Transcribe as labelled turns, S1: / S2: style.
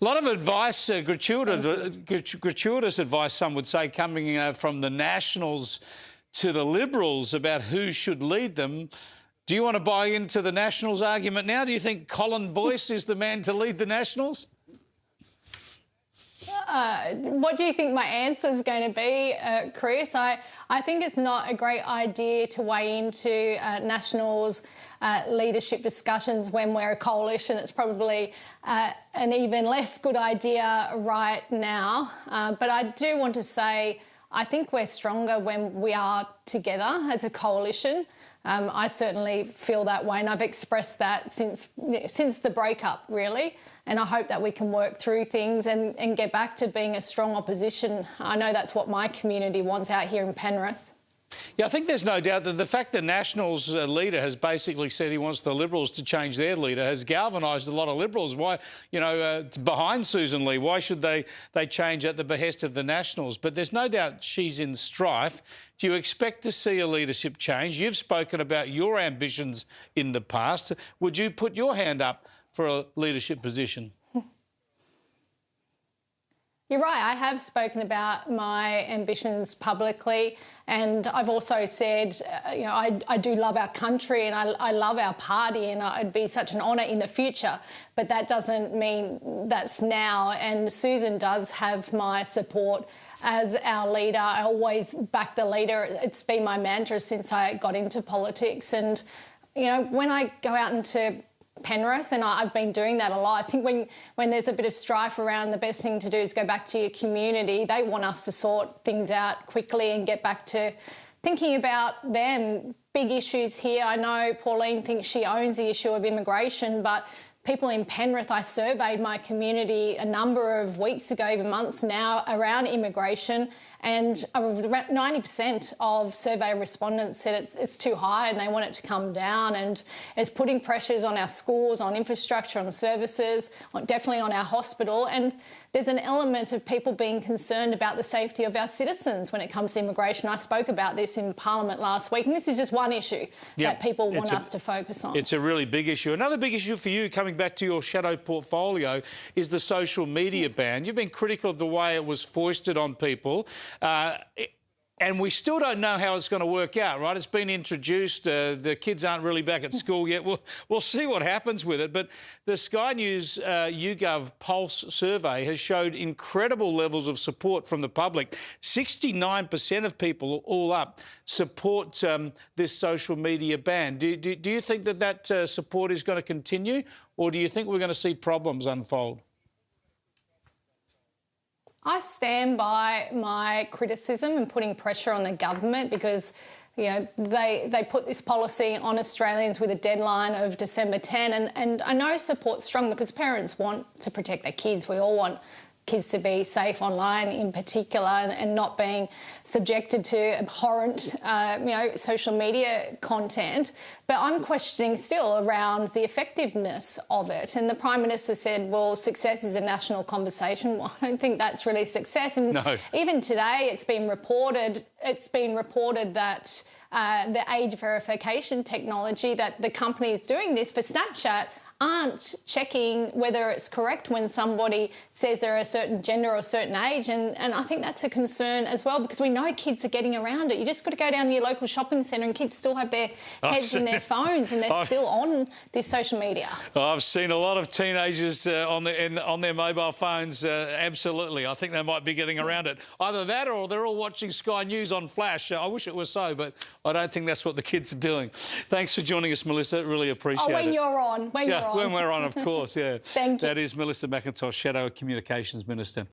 S1: A lot of advice, gratuitous advice, some would say, coming from the Nationals to the Liberals about who should lead them. Do you want to buy into the Nationals argument now? Do you think Colin Boyce is the man to lead the Nationals?
S2: What do you think my answer is going to be, Chris? I think it's not a great idea to weigh into Nationals leadership discussions when we're a coalition. It's probably an even less good idea right now. But I do want to say I think we're stronger when we are together as a coalition. I certainly feel that way, and I've expressed that since the breakup, really. And I hope that we can work through things and get back to being a strong opposition. I know that's what my community wants out here in Penrith.
S1: Yeah, I think there's no doubt that the fact the Nationals leader has basically said he wants the Liberals to change their leader has galvanised a lot of Liberals. Why, behind Susan Lee, why should they change at the behest of the Nationals? But there's no doubt she's in strife. Do you expect to see a leadership change? You've spoken about your ambitions in the past. Would you put your hand up for a leadership position?
S2: You're right, I have spoken about my ambitions publicly, and I've also said, I do love our country and I love our party, and it'd be such an honour in the future, but that doesn't mean that's now, and Susan does have my support as our leader. I always back the leader. It's been my mantra since I got into politics, and, when I go out into Penrith, and I've been doing that a lot. I think when there's a bit of strife around, the best thing to do is go back to your community. They want us to sort things out quickly and get back to thinking about them. Big issues here. I know Pauline thinks she owns the issue of immigration, but people in Penrith, I surveyed my community a number of weeks ago, even months now, around immigration, and around 90% of survey respondents said it's too high and they want it to come down, and it's putting pressures on our schools, on infrastructure, on services, definitely on our hospital. And there's an element of people being concerned about the safety of our citizens when it comes to immigration. I spoke about this in Parliament last week, and this is just one issue that people want us to focus on. It's
S1: a really big issue. Another big issue for you, coming back to your shadow portfolio, is the social media ban. You've been critical of the way it was foisted on people. And we still don't know how it's going to work out, right? It's been introduced. The kids aren't really back at school yet. We'll see what happens with it. But the Sky News YouGov Pulse survey has showed incredible levels of support from the public. 69% of people, all up, support this social media ban. Do you think that support is going to continue, or do you think we're going to see problems unfold?
S2: I stand by my criticism and putting pressure on the government because, they put this policy on Australians with a deadline of December 10, and I know support's strong because parents want to protect their kids. We all want kids to be safe online in particular and not being subjected to abhorrent, social media content. But I'm questioning still around the effectiveness of it. And the Prime Minister said, well, success is a national conversation. Well, I don't think that's really success. And even today it's been reported that the age verification technology that the company is doing this for Snapchat aren't checking whether it's correct when somebody says they're a certain gender or a certain age. And I think that's a concern as well, because we know kids are getting around it. You just got to go down to your local shopping centre and kids still have their heads in their phones and they're still on this social media.
S1: I've seen a lot of teenagers on their mobile phones, absolutely. I think they might be getting around it. Either that or they're all watching Sky News on Flash. I wish it was so, but I don't think that's what the kids are doing. Thanks for joining us, Melissa. Really appreciate it.
S2: When you're on.
S1: When we're on, of course, yeah.
S2: Thank you.
S1: That is Melissa McIntosh, Shadow Communications Minister.